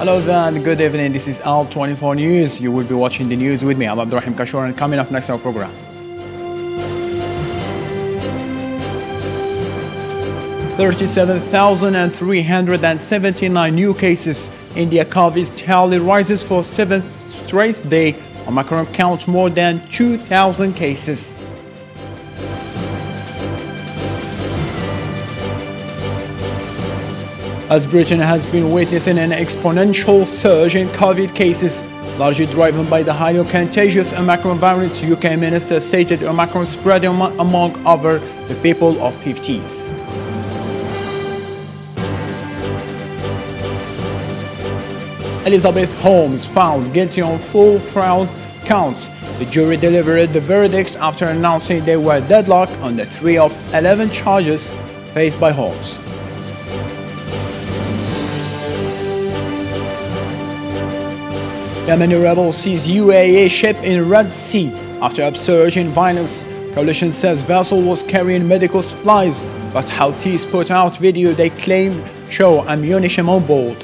Hello there and good evening. This is Al24 News. You will be watching the news with me. I'm Abdurrahim Kashor, and coming up next in our program. $37,379 new cases. India COVID tally rises for 7th straight day. Omicron counts more than 2,000 cases. As Britain has been witnessing an exponential surge in COVID cases, largely driven by the highly contagious Omicron variant, UK minister stated Omicron spread among over the people of 50s. Elizabeth Holmes found guilty on 4 fraud counts. The jury delivered the verdicts after announcing they were deadlocked on the 3 of 11 charges faced by Holmes. Yemeni rebels seize UAE ship in Red Sea after upsurge in violence. Coalition says vessel was carrying medical supplies, but Houthis put out video they claimed show ammunition on board.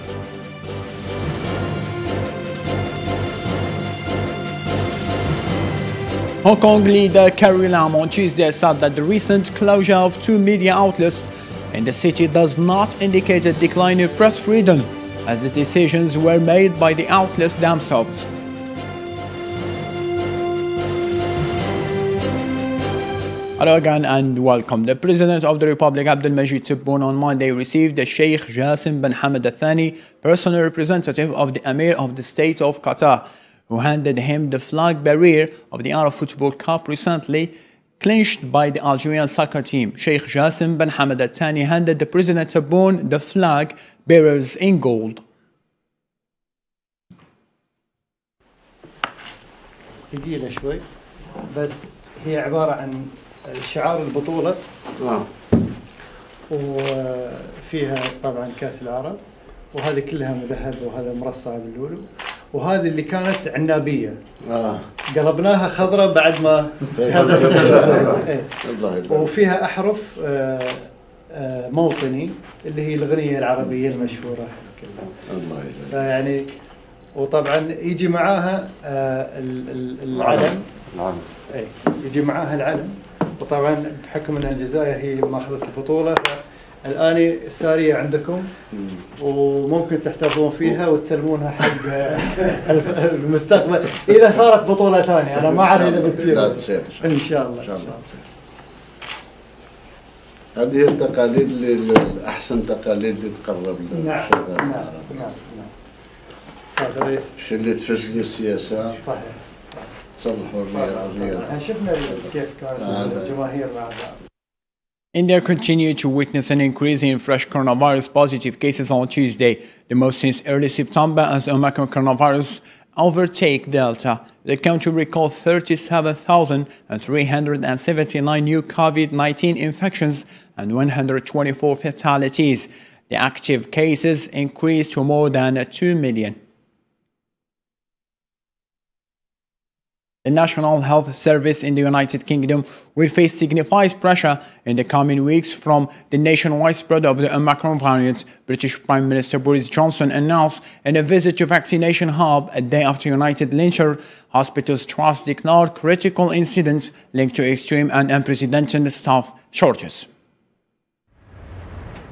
Hong Kong leader Carrie Lam on Tuesday said that the recent closure of 2 media outlets in the city does not indicate a decline in press freedom, as the decisions were made by the outlets themselves. Hello again and welcome. The President of the Republic, Abdulmajid Tebboune, on Monday received the Sheikh Jassim bin Hamad Al Thani, personal representative of the Emir of the State of Qatar, who handed him the flag bearer of the Arab Football Cup recently clinched by the Algerian soccer team. Sheikh Jassim bin Hamad Al Thani handed the President Tebboune the flag bearers in gold. ثقيلة شوي بس هي عبارة عن شعار البطولة وفيها طبعا كأس العرب، وهذه كلها مذهب وهذا مرصع باللولو، وهذه اللي كانت عنابية قلبناها خضراء بعد ما وفيها أحرف موطني اللي هي الأغنية العربية المشهورة كلها يعني، وطبعا يجي معاها العلم، يجي معاها العلم، وطبعا بحكم ان الجزائر هي ماخذة البطولة الآن السارية عندكم وممكن تحتفظون فيها وتسلمونها حق المستقبل إذا صارت بطولة ثانية. أنا ما أعرف إذا بتصير إن شاء الله. إن شاء الله. هذه التقاليد الأحسن تقاليد اللي تقرب للشباب. نعم. شو اللي تفشل السياسة. صحيح. تصلحوا الرياضيات. شفنا كيف كانت الجماهير مع بعض. India continued to witness an increase in fresh coronavirus positive cases on Tuesday, the most since early September, as Omicron coronavirus overtake Delta. The country recorded 37,379 new COVID-19 infections and 124 fatalities. The active cases increased to more than 2 million. The National Health Service in the United Kingdom will face significant pressure in the coming weeks from the nationwide spread of the Omicron variant. British Prime Minister Boris Johnson announced in a visit to vaccination hub a day after United Lincolnshire Hospital's Trust declared critical incidents linked to extreme and unprecedented staff shortages.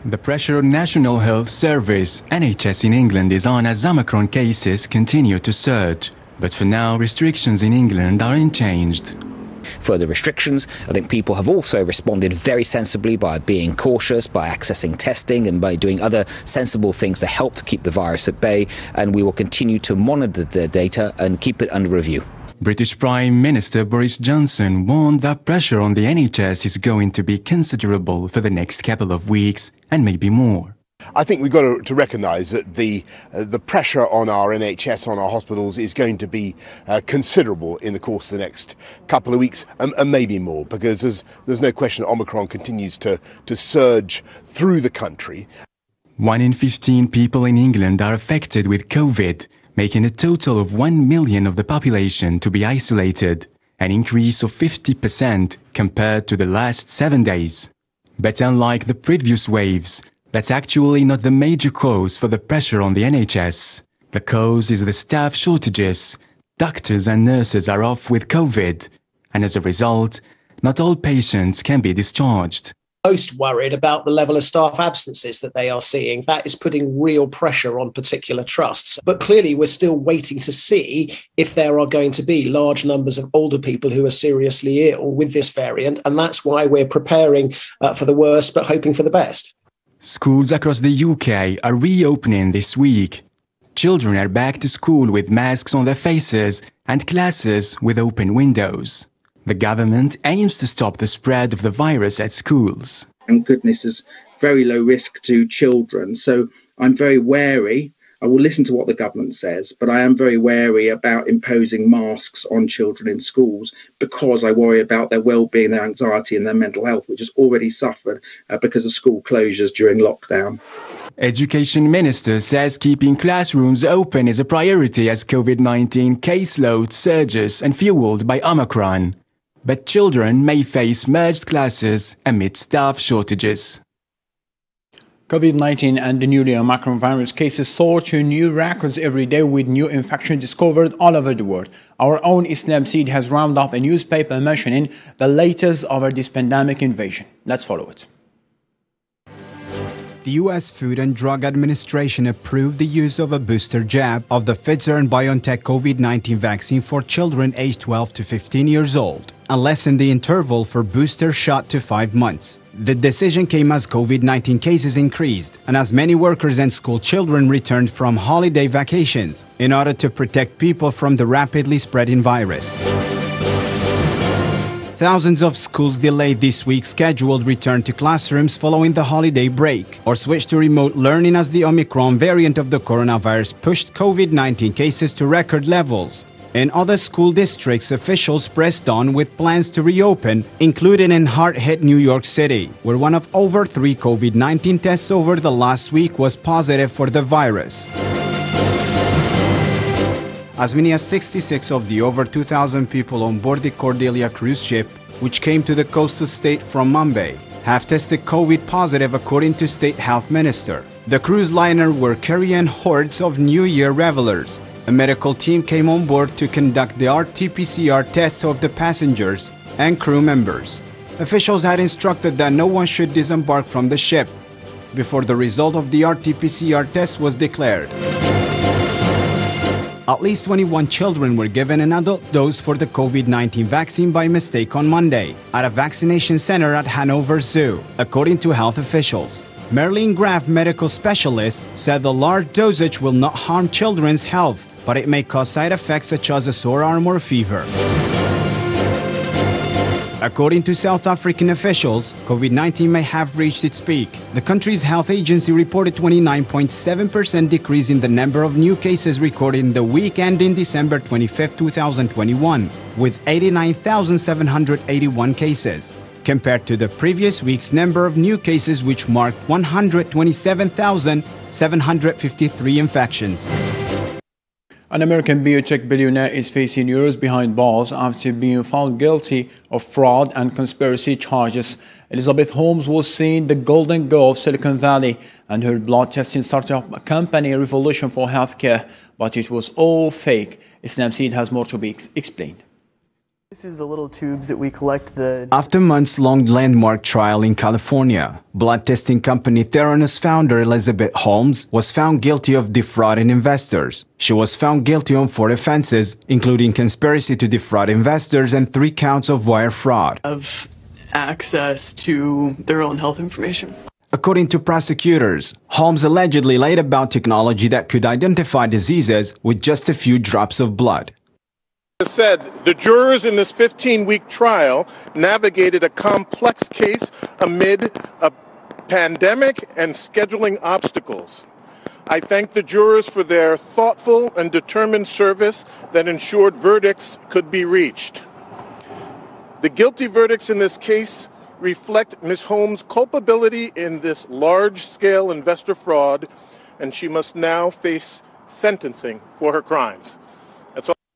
The pressure on National Health Service (NHS) in England is on as Omicron cases continue to surge. But for now, restrictions in England are unchanged. Further restrictions, I think people have also responded very sensibly by being cautious, by accessing testing and by doing other sensible things to help to keep the virus at bay, and we will continue to monitor the data and keep it under review. British Prime Minister Boris Johnson warned that pressure on the NHS is going to be considerable for the next couple of weeks and maybe more. I think we've got to recognise that the pressure on our NHS, on our hospitals, is going to be considerable in the course of the next couple of weeks and maybe more, because there's no question Omicron continues to surge through the country. 1 in 15 people in England are affected with COVID, making a total of 1 million of the population to be isolated, an increase of 50% compared to the last 7 days. But unlike the previous waves, that's actually not the major cause for the pressure on the NHS. The cause is the staff shortages. Doctors and nurses are off with COVID, and as a result, not all patients can be discharged. Most worried about the level of staff absences that they are seeing. That is putting real pressure on particular trusts. But clearly, we're still waiting to see if there are going to be large numbers of older people who are seriously ill with this variant. And that's why we're preparing for the worst, but hoping for the best. Schools across the UK are reopening this week. Children are back to school with masks on their faces and classes with open windows. The government aims to stop the spread of the virus at schools. And goodness is very low risk to children. So I'm very wary. I will listen to what the government says, but I am very wary about imposing masks on children in schools because I worry about their well-being, their anxiety and their mental health, which has already suffered because of school closures during lockdown. Education Minister says keeping classrooms open is a priority as COVID-19 caseload surges and fueled by Omicron. But children may face merged classes amid staff shortages. COVID-19 and the newly Omicron virus cases soar to new records every day with new infections discovered all over the world. Our own Islam Seed has rounded up a newspaper mentioning the latest over this pandemic invasion. Let's follow it. The U.S. Food and Drug Administration approved the use of a booster jab of the Pfizer and BioNTech COVID-19 vaccine for children aged 12 to 15 years old, and lessened the interval for booster shot to 5 months. The decision came as COVID-19 cases increased and as many workers and school children returned from holiday vacations in order to protect people from the rapidly spreading virus. Thousands of schools delayed this week's scheduled return to classrooms following the holiday break or switched to remote learning as the Omicron variant of the coronavirus pushed COVID-19 cases to record levels. In other school districts, officials pressed on with plans to reopen, including in hard-hit New York City, where one of over 3 COVID-19 tests over the last week was positive for the virus. As many as 66 of the over 2,000 people on board the Cordelia cruise ship, which came to the coastal state from Mumbai, have tested COVID positive according to State Health Minister. The cruise liner were carrying hordes of New Year revelers. A medical team came on board to conduct the RT-PCR tests of the passengers and crew members. Officials had instructed that no one should disembark from the ship before the result of the RT-PCR test was declared. At least 21 children were given an adult dose for the COVID-19 vaccine by mistake on Monday at a vaccination center at Hanover Zoo, according to health officials. Merlin Graff, medical specialist, said the large dosage will not harm children's health, but it may cause side effects such as a sore arm or fever. According to South African officials, COVID-19 may have reached its peak. The country's health agency reported 29.7% decrease in the number of new cases recorded in the week ending December 25, 2021, with 89,781 cases, compared to the previous week's number of new cases, which marked 127,753 infections. An American biotech billionaire is facing years behind bars after being found guilty of fraud and conspiracy charges. Elizabeth Holmes was seen the golden girl of Silicon Valley, and her blood testing started up a company revolution for healthcare, but it was all fake. Islam Seed has more to be explained. This is the little tubes that we collect After months-long landmark trial in California, blood testing company Theranos founder Elizabeth Holmes was found guilty of defrauding investors. She was found guilty on 4 offenses, including conspiracy to defraud investors and 3 counts of wire fraud. Of access to their own health information. According to prosecutors, Holmes allegedly lied about technology that could identify diseases with just a few drops of blood. As said, the jurors in this 15-week trial navigated a complex case amid a pandemic and scheduling obstacles. I thank the jurors for their thoughtful and determined service that ensured verdicts could be reached. The guilty verdicts in this case reflect Ms. Holmes' culpability in this large-scale investor fraud, and she must now face sentencing for her crimes.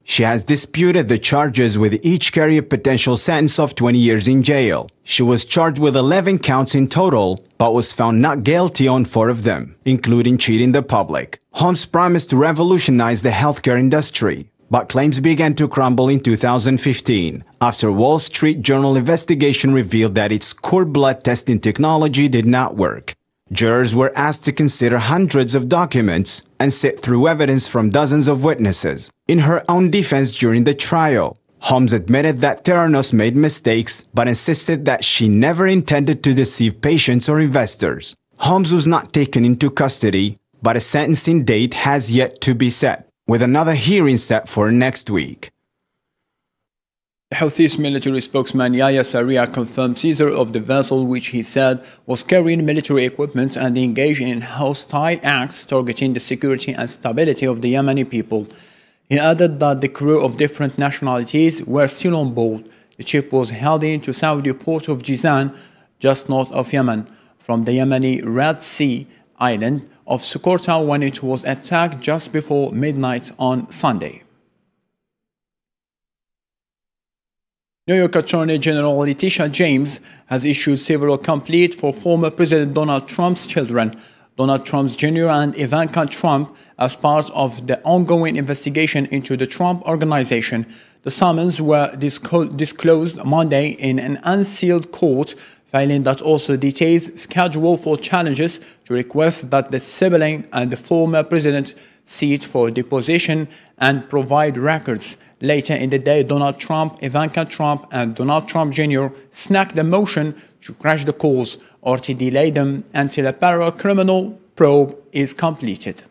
She She has disputed the charges with each carrying a potential sentence of 20 years in jail. She was charged with 11 counts in total, but was found not guilty on 4 of them, including cheating the public. Holmes promised to revolutionize the healthcare industry, but claims began to crumble in 2015 after Wall Street Journal investigation revealed that its cord blood testing technology did not work. Jurors were asked to consider hundreds of documents and sit through evidence from dozens of witnesses. In her own defense during the trial, Holmes admitted that Theranos made mistakes but insisted that she never intended to deceive patients or investors. Holmes was not taken into custody, but a sentencing date has yet to be set, with another hearing set for next week. The Houthis military spokesman Yahya Sarria confirmed seizure of the vessel, which he said was carrying military equipment and engaged in hostile acts targeting the security and stability of the Yemeni people. He added that the crew of different nationalities were still on board. The ship was heading to Saudi port of Jizan, just north of Yemen, from the Yemeni Red Sea island of Socotra when it was attacked just before midnight on Sunday. New York Attorney General Letitia James has issued civil complaint for former President Donald Trump's children, Donald Trump Jr. and Ivanka Trump, as part of the ongoing investigation into the Trump Organization. The summons were disclosed Monday in an unsealed court filing that also details schedule for challenges to requests that the sibling and the former president sit for deposition and provide records. Later in the day, Donald Trump, Ivanka Trump, and Donald Trump Jr. snagged the motion to crash the calls or to delay them until a parallel criminal probe is completed.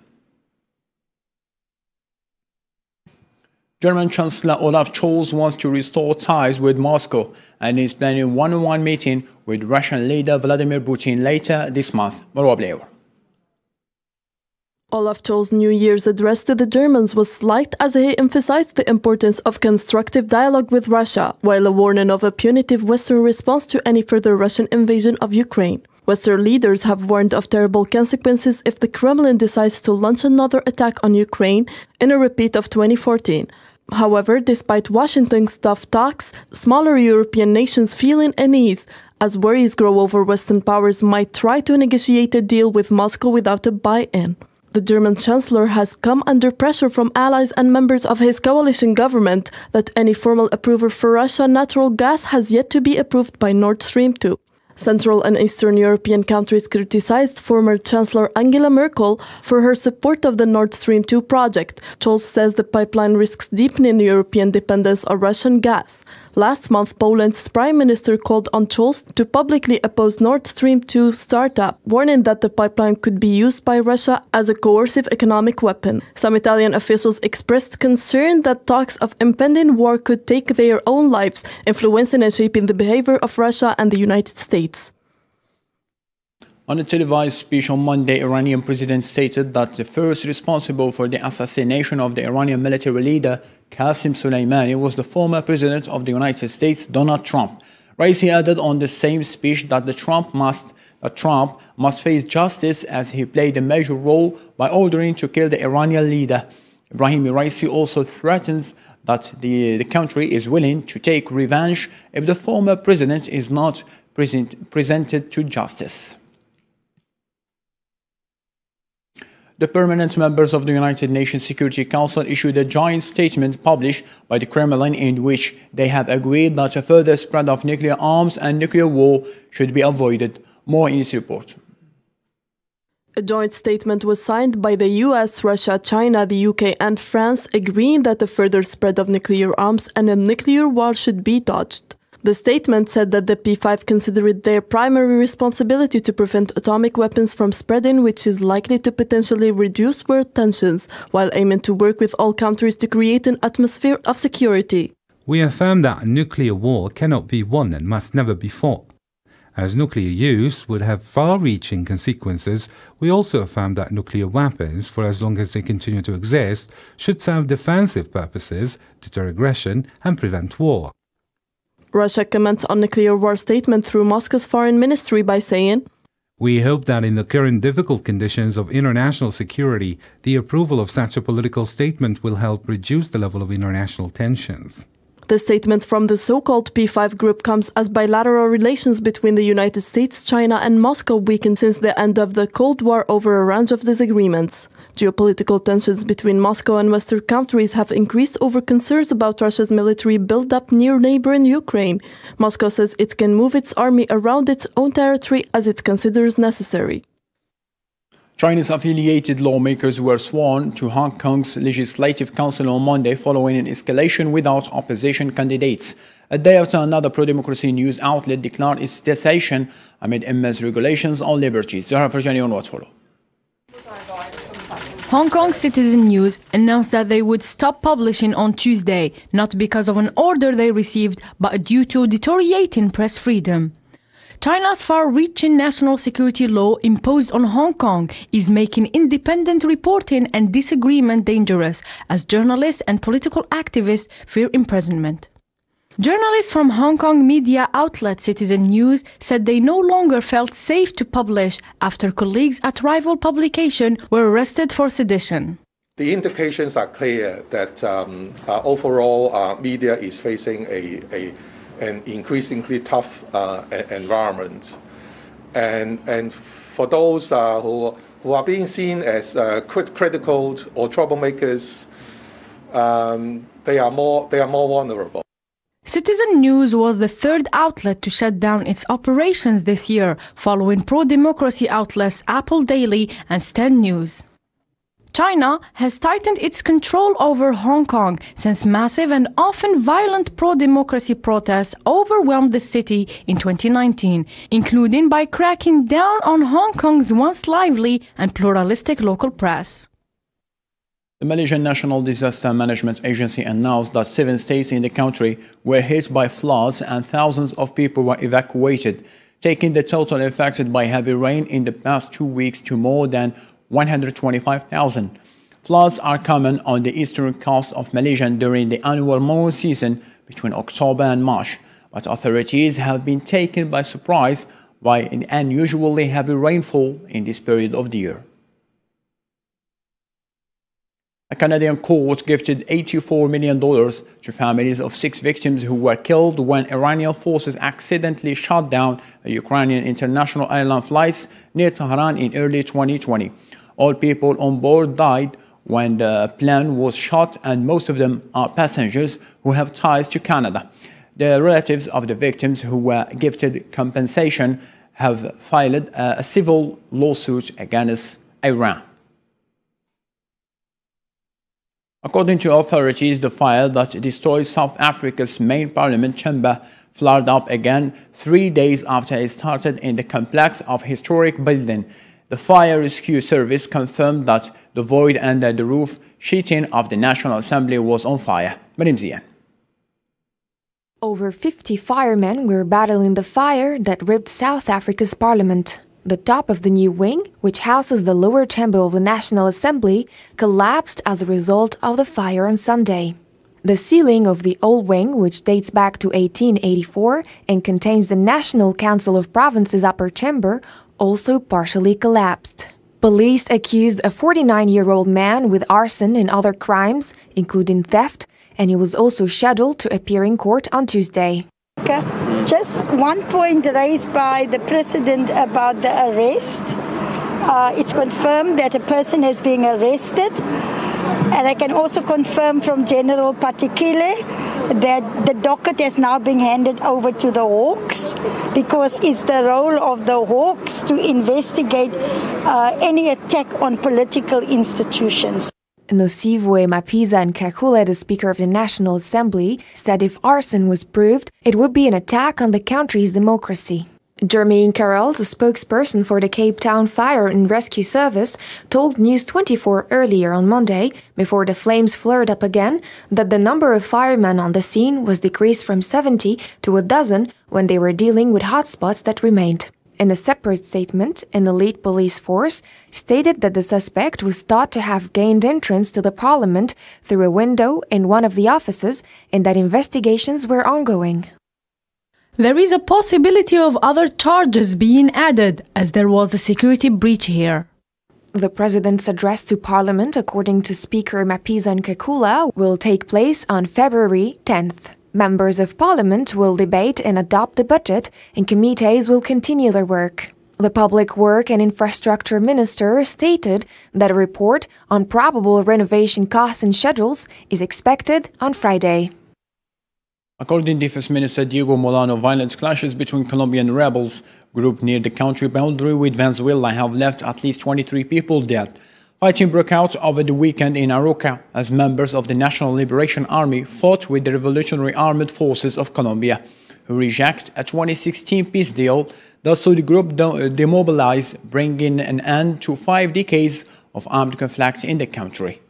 German Chancellor Olaf Scholz wants to restore ties with Moscow and is planning a one-on-one meeting with Russian leader Vladimir Putin later this month. Olaf Scholz's New Year's address to the Germans was slight as he emphasized the importance of constructive dialogue with Russia, while a warning of a punitive Western response to any further Russian invasion of Ukraine. Western leaders have warned of terrible consequences if the Kremlin decides to launch another attack on Ukraine in a repeat of 2014. However, despite Washington's tough talks, smaller European nations feel unease as worries grow over Western powers might try to negotiate a deal with Moscow without a buy-in. The German Chancellor has come under pressure from allies and members of his coalition government that any formal approval for Russian natural gas has yet to be approved by Nord Stream 2. Central and Eastern European countries criticized former Chancellor Angela Merkel for her support of the Nord Stream 2 project. Scholz says the pipeline risks deepening European dependence on Russian gas. Last month, Poland's Prime Minister called on Scholz to publicly oppose Nord Stream 2 startup, warning that the pipeline could be used by Russia as a coercive economic weapon. Some Italian officials expressed concern that talks of impending war could take their own lives, influencing and shaping the behavior of Russia and the United States. On a televised speech on Monday, Iranian president stated that the first responsible for the assassination of the Iranian military leader, Qasem Soleimani, was the former president of the United States, Donald Trump. Raisi added on the same speech that Trump must face justice as he played a major role by ordering to kill the Iranian leader. Ibrahim Raisi also threatens that the country is willing to take revenge if the former president is not presented to justice. The permanent members of the United Nations Security Council issued a joint statement published by the Kremlin in which they have agreed that a further spread of nuclear arms and nuclear war should be avoided. More in this report. A joint statement was signed by the US, Russia, China, the UK and France, agreeing that a further spread of nuclear arms and a nuclear war should be dodged. The statement said that the P5 consider it their primary responsibility to prevent atomic weapons from spreading, which is likely to potentially reduce world tensions, while aiming to work with all countries to create an atmosphere of security. We affirm that a nuclear war cannot be won and must never be fought. As nuclear use would have far-reaching consequences, we also affirm that nuclear weapons, for as long as they continue to exist, should serve defensive purposes, deter aggression and prevent war. Russia comments on nuclear war statement through Moscow's foreign ministry by saying, We hope that in the current difficult conditions of international security, the approval of such a political statement will help reduce the level of international tensions. The statement from the so-called P5 group comes as bilateral relations between the United States, China and Moscow weakened since the end of the Cold War over a range of disagreements. Geopolitical tensions between Moscow and Western countries have increased over concerns about Russia's military build-up near neighboring Ukraine. Moscow says it can move its army around its own territory as it considers necessary. China's affiliated lawmakers were sworn to Hong Kong's Legislative Council on Monday following an escalation without opposition candidates. A day after another pro-democracy news outlet declared its cessation amid immense regulations on liberties. Zahra Farjani on What Follow. Hong Kong Citizen News announced that they would stop publishing on Tuesday, not because of an order they received, but due to deteriorating press freedom. China's far-reaching national security law imposed on Hong Kong is making independent reporting and disagreement dangerous, as journalists and political activists fear imprisonment. Journalists from Hong Kong media outlet Citizen News said they no longer felt safe to publish after colleagues at rival publication were arrested for sedition. The indications are clear that overall media is facing an increasingly tough environment, and for those who are being seen as critical or troublemakers, they are more vulnerable. Citizen News was the third outlet to shut down its operations this year, following pro-democracy outlets Apple Daily and Stand News. China has tightened its control over Hong Kong since massive and often violent pro-democracy protests overwhelmed the city in 2019, including by cracking down on Hong Kong's once lively and pluralistic local press. The Malaysian National Disaster Management Agency announced that 7 states in the country were hit by floods and thousands of people were evacuated, taking the total affected by heavy rain in the past 2 weeks to more than 125,000. Floods are common on the eastern coast of Malaysia during the annual monsoon season between October and March, but authorities have been taken by surprise by an unusually heavy rainfall in this period of the year. A Canadian court gifted $84 million to families of 6 victims who were killed when Iranian forces accidentally shot down a Ukrainian international airline flight near Tehran in early 2020. All people on board died when the plane was shot, and most of them are passengers who have ties to Canada. The relatives of the victims who were gifted compensation have filed a civil lawsuit against Iran. According to authorities, the fire that destroyed South Africa's main parliament chamber flared up again 3 days after it started in the complex of historic building. The fire rescue service confirmed that the void under the roof sheeting of the National Assembly was on fire. Marim Zian. Over 50 firemen were battling the fire that ripped South Africa's parliament. The top of the new wing, which houses the lower chamber of the National Assembly, collapsed as a result of the fire on Sunday. The ceiling of the old wing, which dates back to 1884 and contains the National Council of Provinces upper chamber, also partially collapsed. Police accused a 49-year-old man with arson and other crimes, including theft, and he was also scheduled to appear in court on Tuesday. Just one point raised by the President about the arrest. It's confirmed that a person is being arrested. And I can also confirm from General Patikile that the docket has now been handed over to the Hawks, because it's the role of the Hawks to investigate any attack on political institutions. Nosivoe Mapiza Nkakula, the Speaker of the National Assembly, said if arson was proved, it would be an attack on the country's democracy. Jermaine Carroll, a spokesperson for the Cape Town Fire and Rescue Service, told News 24 earlier on Monday, before the flames flared up again, that the number of firemen on the scene was decreased from 70 to a dozen when they were dealing with hotspots that remained. In a separate statement, an elite police force stated that the suspect was thought to have gained entrance to the parliament through a window in one of the offices and that investigations were ongoing. There is a possibility of other charges being added, as there was a security breach here. The President's address to Parliament, according to Speaker Mapisa Nkakula, will take place on February 10th. Members of Parliament will debate and adopt the budget, and committees will continue their work. The Public Work and Infrastructure Minister stated that a report on probable renovation costs and schedules is expected on Friday. According to Defense Minister Diego Molano, violent clashes between Colombian rebels group near the country boundary with Venezuela have left at least 23 people dead. Fighting broke out over the weekend in Arauca as members of the National Liberation Army fought with the Revolutionary Armed Forces of Colombia, who reject a 2016 peace deal that saw the group demobilize, bringing an end to 5 decades of armed conflict in the country.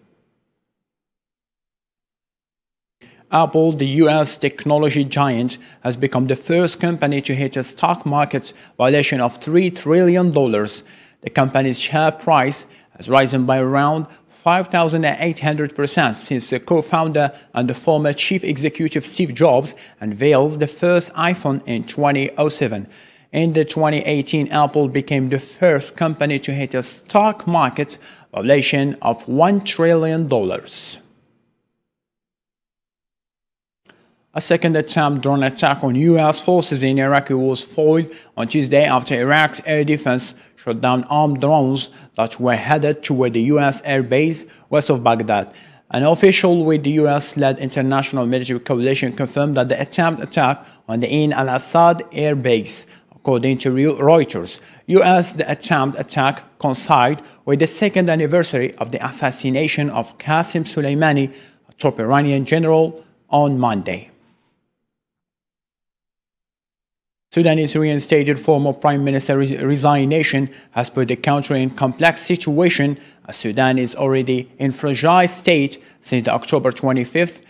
Apple, the US technology giant, has become the first company to hit a stock market valuation of $3 trillion. The company's share price has risen by around 5,800% since the co-founder and the former chief executive Steve Jobs unveiled the first iPhone in 2007. In 2018, Apple became the first company to hit a stock market valuation of $1 trillion. A second drone attack on U.S. forces in Iraq was foiled on Tuesday after Iraq's air defense shot down armed drones that were headed toward the U.S. air base west of Baghdad. An official with the U.S.-led international military coalition confirmed that the attack on the Ain al-Assad air base. According to Reuters, the attempt attack coincided with the second anniversary of the assassination of Qasem Soleimani, a top Iranian general, on Monday. Sudanese reinstated former Prime Minister resignation has put the country in complex situation as Sudan is already in fragile state since the October 25th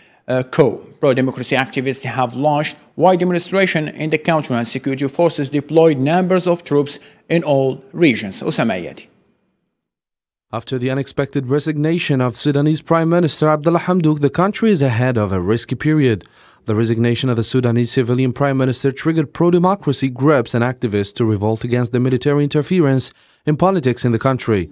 coup. Pro-democracy activists have launched wide demonstration in the country and security forces deployed numbers of troops in all regions. Osama Yadi. After the unexpected resignation of Sudanese Prime Minister Abdullah Hamdok, the country is ahead of a risky period. The resignation of the Sudanese civilian prime minister triggered pro-democracy groups and activists to revolt against the military interference in politics in the country.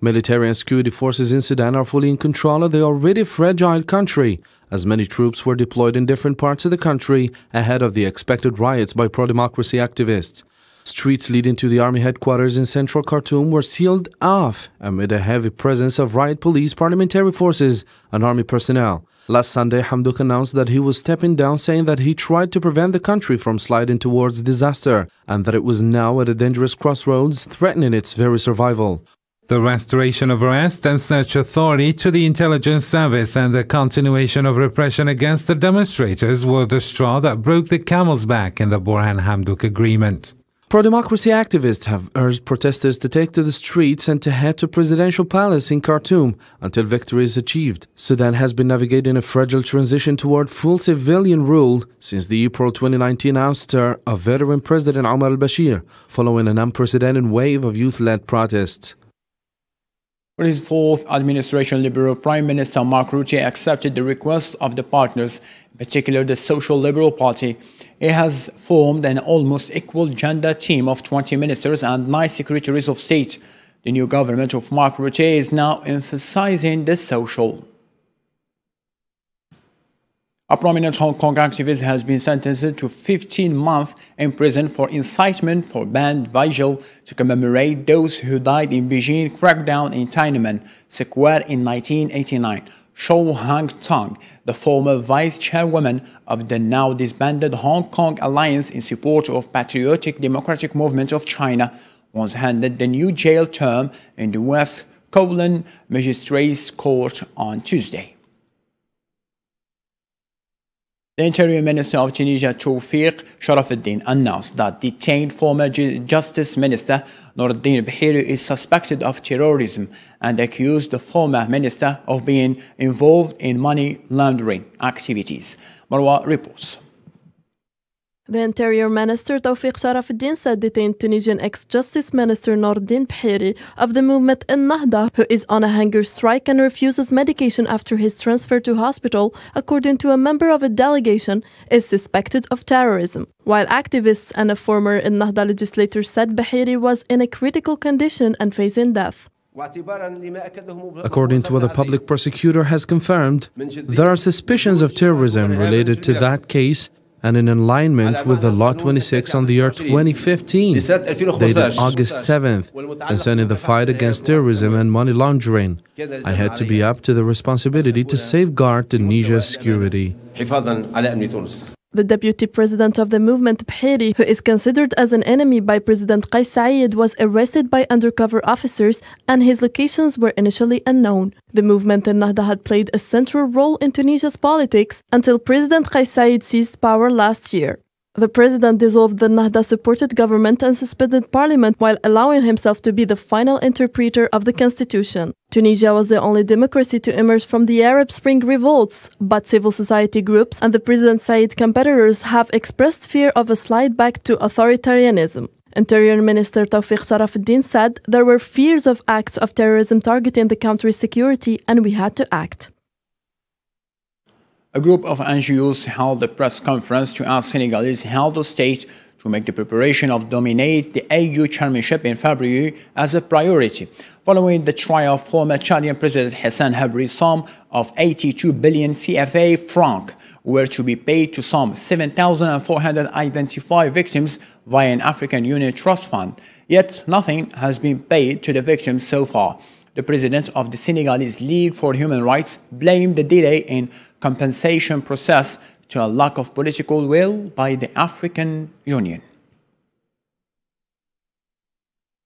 Military and security forces in Sudan are fully in control of the already fragile country, as many troops were deployed in different parts of the country ahead of the expected riots by pro-democracy activists. Streets leading to the army headquarters in central Khartoum were sealed off amid a heavy presence of riot police, parliamentary forces, and army personnel. Last Sunday, Hamdok announced that he was stepping down, saying that he tried to prevent the country from sliding towards disaster and that it was now at a dangerous crossroads, threatening its very survival. The restoration of arrest and search authority to the intelligence service and the continuation of repression against the demonstrators were the straw that broke the camel's back in the Burhan-Hamdok agreement. Pro-democracy activists have urged protesters to take to the streets and to head to Presidential Palace in Khartoum until victory is achieved. Sudan has been navigating a fragile transition toward full civilian rule since the April 2019 ouster of veteran President Omar al-Bashir, following an unprecedented wave of youth-led protests. For his fourth administration, Liberal Prime Minister Mark Rutte accepted the request of the partners, in particular the Social Liberal Party. He has formed an almost equal gender team of 20 ministers and 9 secretaries of state. The new government of Mark Rutte is now emphasizing the social. A prominent Hong Kong activist has been sentenced to 15 months in prison for incitement for banned vigil to commemorate those who died in Beijing crackdown in Tiananmen Square in 1989. Shou Hang-tong, the former vice chairwoman of the now disbanded Hong Kong Alliance in support of Patriotic Democratic Movement of China, was handed the new jail term in the West Kowloon Magistrates Court on Tuesday. The Interior Minister of Tunisia, Tawfiq Sharafuddin, announced that detained former Justice Minister Noordin Bahiri is suspected of terrorism and accused the former minister of being involved in money laundering activities. Marwa reports. The Interior Minister Tawfiq Sharafuddin said detained Tunisian ex-Justice Minister Nordin Bhiri of the movement Ennahda, who is on a hunger strike and refuses medication after his transfer to hospital, according to a member of a delegation, is suspected of terrorism. While activists and a former Ennahda legislator said Bhiri was in a critical condition and facing death. According to what the public prosecutor has confirmed, there are suspicions of terrorism related to that case, and in alignment with the Law 26 on the year 2015, dated August 7th, concerning the fight against terrorism and money laundering. I had to be up to the responsibility to safeguard Tunisia's security. The deputy president of the movement, Bhiri, who is considered as an enemy by President Qais Said, was arrested by undercover officers and his locations were initially unknown. The movement Ennahda had played a central role in Tunisia's politics until President Qais Said seized power last year. The president dissolved the Ennahda-supported government and suspended parliament while allowing himself to be the final interpreter of the constitution. Tunisia was the only democracy to emerge from the Arab Spring revolts, but civil society groups and the President Said competitors have expressed fear of a slide back to authoritarianism. Interior Minister Tawfiq Sharafuddin said there were fears of acts of terrorism targeting the country's security and we had to act. A group of NGOs held a press conference to ask Senegalese head of state to make the preparation of dominate the AU chairmanship in February as a priority, following the trial of former Chadian President Hassan Habri's sum of 82 billion CFA franc were to be paid to some 7,400 identified victims via an African Union trust fund. Yet nothing has been paid to the victims so far. The president of the Senegalese League for Human Rights blamed the delay in compensation process to a lack of political will by the African Union.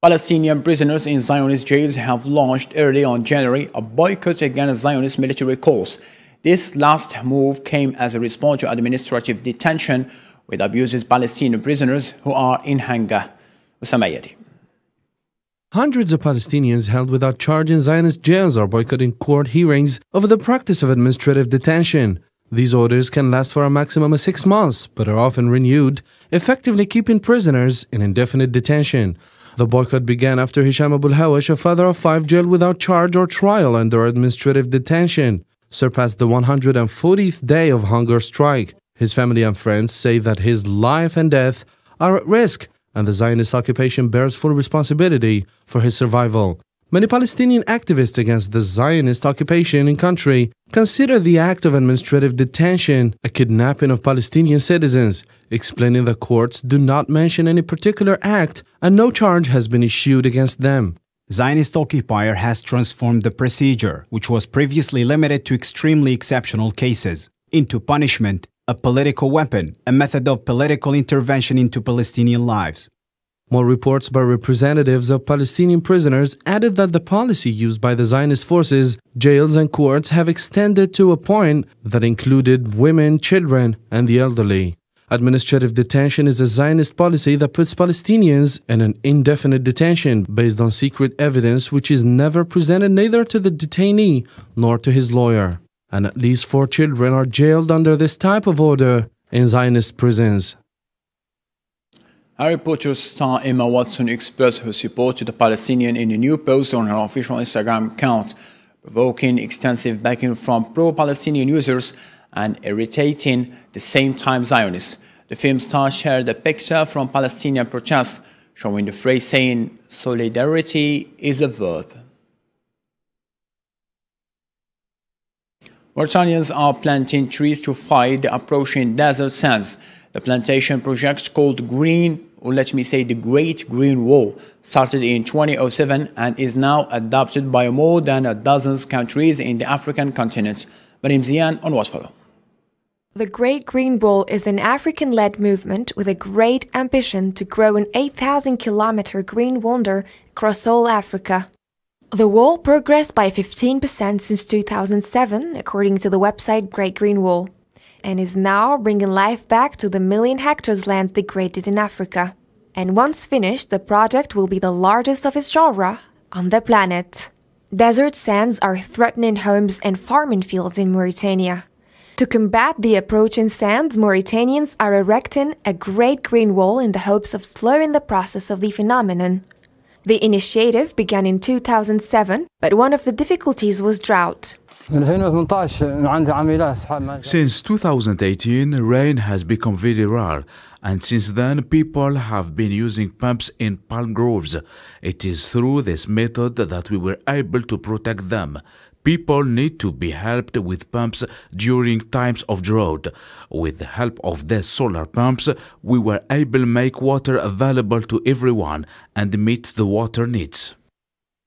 Palestinian prisoners in Zionist jails have launched early on January a boycott against Zionist military calls. This last move came as a response to administrative detention which abuses Palestinian prisoners who are in hunger. Usamayadi. Hundreds of Palestinians held without charge in Zionist jails are boycotting court hearings over the practice of administrative detention. These orders can last for a maximum of 6 months, but are often renewed, effectively keeping prisoners in indefinite detention. The boycott began after Hisham Abul Hawash, a father of 5 jailed without charge or trial under administrative detention, surpassed the 140th day of hunger strike. His family and friends say that his life and death are at risk, and the Zionist occupation bears full responsibility for his survival. Many Palestinian activists against the Zionist occupation in country consider the act of administrative detention a kidnapping of Palestinian citizens, explaining the courts do not mention any particular act and no charge has been issued against them. Zionist occupier has transformed the procedure, which was previously limited to extremely exceptional cases, into punishment, a political weapon, a method of political intervention into Palestinian lives. More reports by representatives of Palestinian prisoners added that the policy used by the Zionist forces, jails and courts have extended to a point that included women, children and the elderly. Administrative detention is a Zionist policy that puts Palestinians in an indefinite detention based on secret evidence which is never presented neither to the detainee nor to his lawyer. And at least 4 children are jailed under this type of order in Zionist prisons. Harry Potter star Emma Watson expressed her support to the Palestinians in a new post on her official Instagram account, provoking extensive backing from pro-Palestinian users and irritating the same time Zionists. The film star shared a picture from Palestinian protests, showing the phrase saying, "Solidarity is a verb." Mauritanians are planting trees to fight the approaching desert sands. The plantation project called the Great Green Wall started in 2007 and is now adopted by more than a dozen countries in the African continent. Marim Zian on what follow. The Great Green Wall is an African-led movement with a great ambition to grow an 8,000-kilometer green wonder across all Africa. The wall progressed by 15% since 2007, according to the website Great Green Wall, and is now bringing life back to the million hectares lands degraded in Africa. And once finished, the project will be the largest of its genre on the planet. Desert sands are threatening homes and farming fields in Mauritania. To combat the approaching sands, Mauritanians are erecting a great green wall in the hopes of slowing the process of the phenomenon. The initiative began in 2007, but one of the difficulties was drought. Since 2018, rain has become very rare, and since then people have been using pumps in palm groves. It is through this method that we were able to protect them. People need to be helped with pumps during times of drought. With the help of these solar pumps, we were able to make water available to everyone and meet the water needs.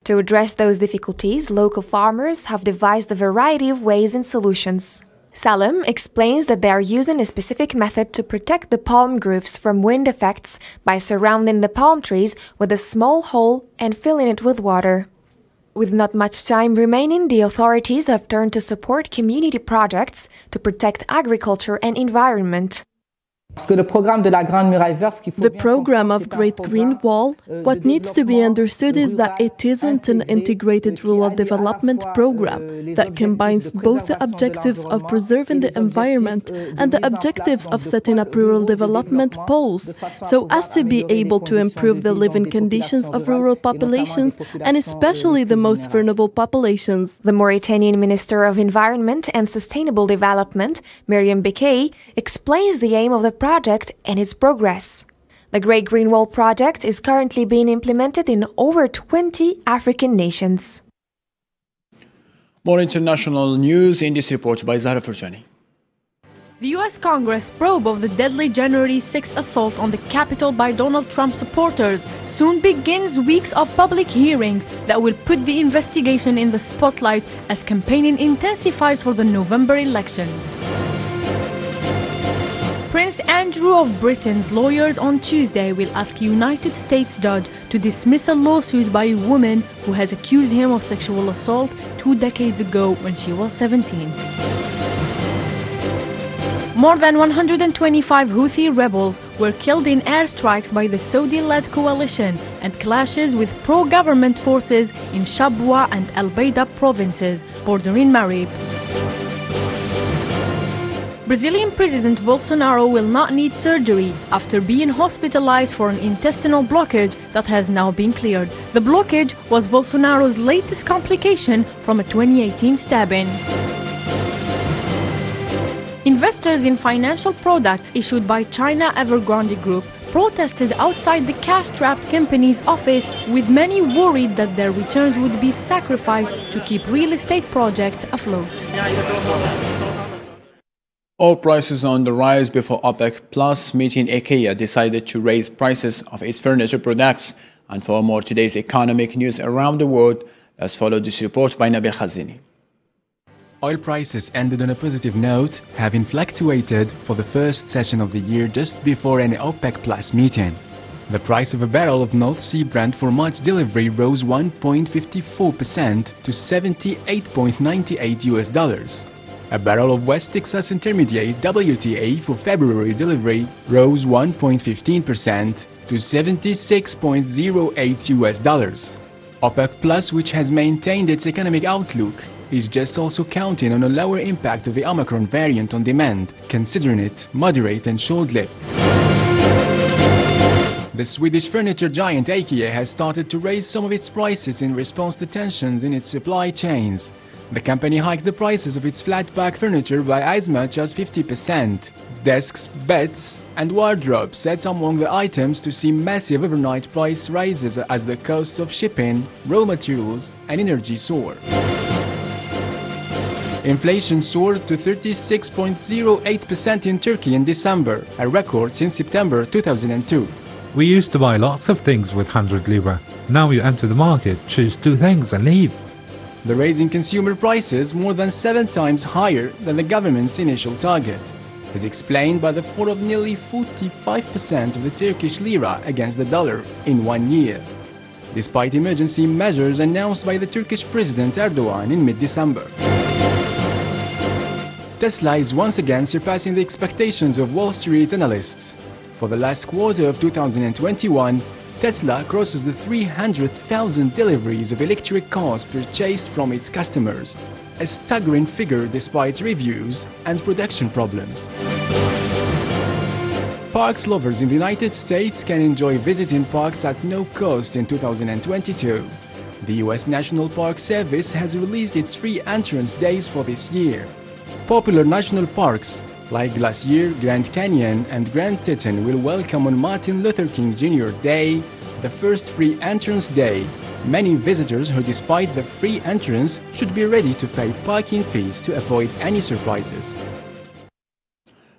To address those difficulties, local farmers have devised a variety of ways and solutions. Salim explains that they are using a specific method to protect the palm groves from wind effects by surrounding the palm trees with a small hole and filling it with water. With not much time remaining, the authorities have turned to support community projects to protect agriculture and environment. The program of Great Green Wall, what needs to be understood is that it isn't an integrated rural development program that combines both the objectives of preserving the environment and the objectives of setting up rural development poles, so as to be able to improve the living conditions of rural populations and especially the most vulnerable populations. The Mauritanian Minister of Environment and Sustainable Development, Miriam Bekay, explains the aim of the project and its progress. The Great Green Wall project is currently being implemented in over 20 African nations. More international news in this report by Zahra Furjani. The U.S. Congress probe of the deadly January 6 assault on the Capitol by Donald Trump supporters soon begins weeks of public hearings that will put the investigation in the spotlight as campaigning intensifies for the November elections. Prince Andrew of Britain's lawyers on Tuesday will ask a United States judge to dismiss a lawsuit by a woman who has accused him of sexual assault 2 decades ago when she was 17. More than 125 Houthi rebels were killed in airstrikes by the Saudi-led coalition and clashes with pro-government forces in Shabwa and Al-Baida provinces bordering Marib. Brazilian President Bolsonaro will not need surgery after being hospitalized for an intestinal blockage that has now been cleared. The blockage was Bolsonaro's latest complication from a 2018 stabbing. Investors in financial products issued by China Evergrande Group protested outside the cash-strapped company's office, with many worried that their returns would be sacrificed to keep real estate projects afloat. Oil prices on the rise before OPEC Plus meeting IKEA decided to raise prices of its furniture products. And for more today's economic news around the world, let's follow this report by Nabil Khazini. Oil prices ended on a positive note, having fluctuated for the first session of the year just before an OPEC Plus meeting. The price of a barrel of North Sea Brent for March delivery rose 1.54% to $78.98. A barrel of West Texas Intermediate WTI for February delivery rose 1.15% to $76.08. OPEC Plus, which has maintained its economic outlook, is just also counting on a lower impact of the Omicron variant on demand, considering it moderate and short-lived. The Swedish furniture giant IKEA has started to raise some of its prices in response to tensions in its supply chains. The company hiked the prices of its flat-pack furniture by as much as 50%. Desks, beds, and wardrobes sat among the items to see massive overnight price rises as the costs of shipping, raw materials, and energy soar. Inflation soared to 36.08% in Turkey in December, a record since September 2002. We used to buy lots of things with 100 lira. Now you enter the market, choose 2 things and leave. The rise in consumer prices, more than 7 times higher than the government's initial target, is explained by the fall of nearly 45% of the Turkish lira against the dollar in 1 year, despite emergency measures announced by the Turkish President Erdogan in mid-December. Tesla is once again surpassing the expectations of Wall Street analysts. For the last quarter of 2021, Tesla crosses the 300,000 deliveries of electric cars purchased from its customers, a staggering figure despite reviews and production problems. Parks lovers in the United States can enjoy visiting parks at no cost in 2022. The US National Park Service has released its free entrance days for this year. Popular national parks like Glacier, Grand Canyon, and Grand Teton will welcome on Martin Luther King Jr. Day the first free entrance day. Many visitors who, despite the free entrance, should be ready to pay parking fees to avoid any surprises.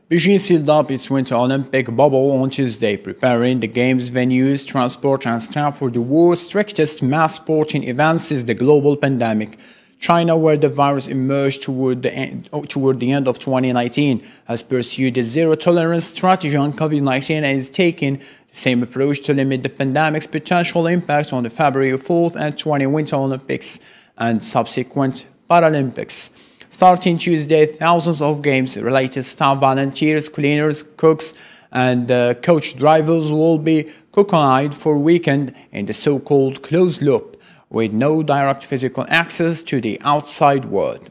Beijing sealed up its Winter Olympic bubble on Tuesday, preparing the Games venues, transport and staff for the world's strictest mass sporting events since the global pandemic. China, where the virus emerged toward the end of 2019, has pursued a zero-tolerance strategy on COVID-19 and is taking the same approach to limit the pandemic's potential impact on the February 4th and 20 Winter Olympics and subsequent Paralympics. Starting Tuesday, thousands of games-related staff, volunteers, cleaners, cooks, and coach drivers will be cocooned for a weekend in the so-called closed loop, with no direct physical access to the outside world.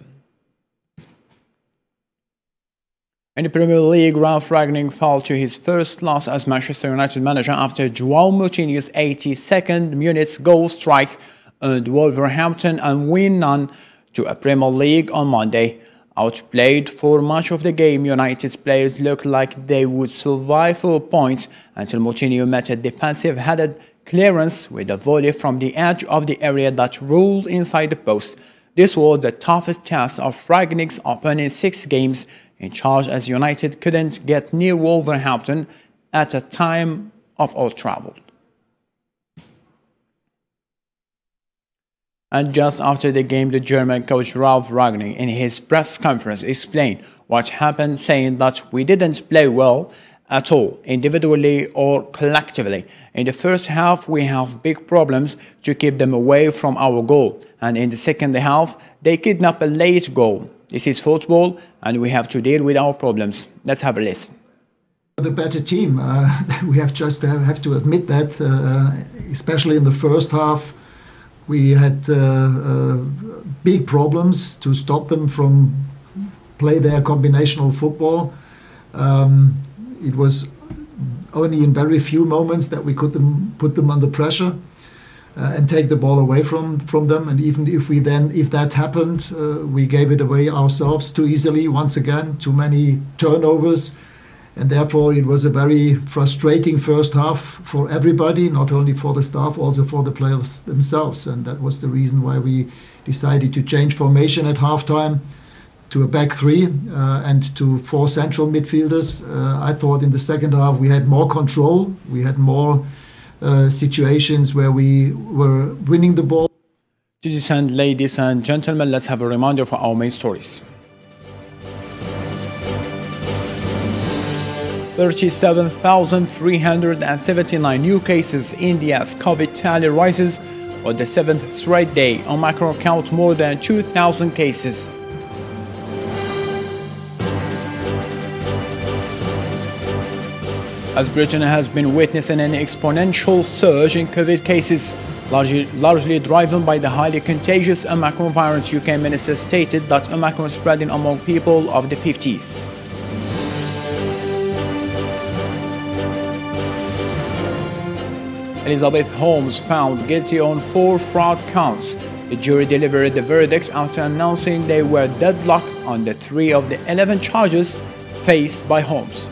In the Premier League, Ralph Rangnick fell to his first loss as Manchester United manager after João Moutinho's 82nd minute goal strike earned Wolverhampton and win none to a Premier League on Monday. Outplayed for much of the game, United's players looked like they would survive for a point until Moutinho met a defensive-headed clearance with a volley from the edge of the area that rolled inside the post. This was the toughest test of Rangnick's opening 6 games in charge, as United couldn't get near Wolverhampton at a time of all travel. And just after the game, the German coach Ralph Rangnick in his press conference explained what happened, saying that we didn't play well at all, individually or collectively. In the first half, we have big problems to keep them away from our goal. And in the second half, they kidnap a late goal. This is football, and we have to deal with our problems. Let's have a listen. The better team. We have to admit that, especially in the first half, we had big problems to stop them from play their combinational football. It was only in very few moments that we could put them under pressure and take the ball away from them. And even if that happened, we gave it away ourselves too easily. Once again, too many turnovers, and therefore it was a very frustrating first half for everybody, not only for the staff, also for the players themselves. And that was the reason why we decided to change formation at halftime to a back 3 and to 4 central midfielders. I thought in the second half we had more control. We had more situations where we were winning the ball. Ladies and gentlemen, let's have a reminder for our main stories. 37,379 new cases. India's COVID tally rises for the 7th straight day. Omicron count more than 2,000 cases. As Britain has been witnessing an exponential surge in COVID cases, largely driven by the highly contagious Omicron variant, UK minister stated that Omicron is spreading among people of the 50s. Elizabeth Holmes found guilty on 4 fraud counts. The jury delivered the verdicts after announcing they were deadlocked on the 3 of the 11 charges faced by Holmes.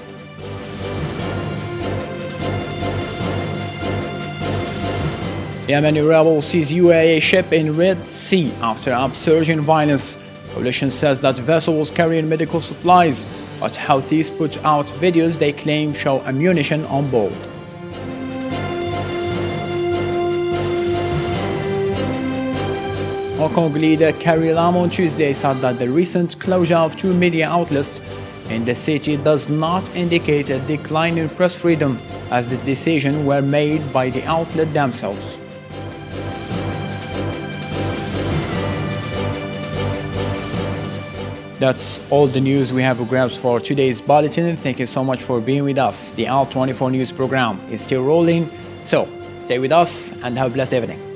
Yemeni rebels seize UAE ship in Red Sea after upsurge in violence. Coalition says that vessel was carrying medical supplies, but Houthis put out videos they claim show ammunition on board. Hong Kong leader Carrie Lam on Tuesday said that the recent closure of 2 media outlets in the city does not indicate a decline in press freedom, as the decisions were made by the outlet themselves. That's all the news we have grabbed for today's bulletin. Thank you so much for being with us. The Al 24 News program is still rolling, so stay with us and have a blessed evening.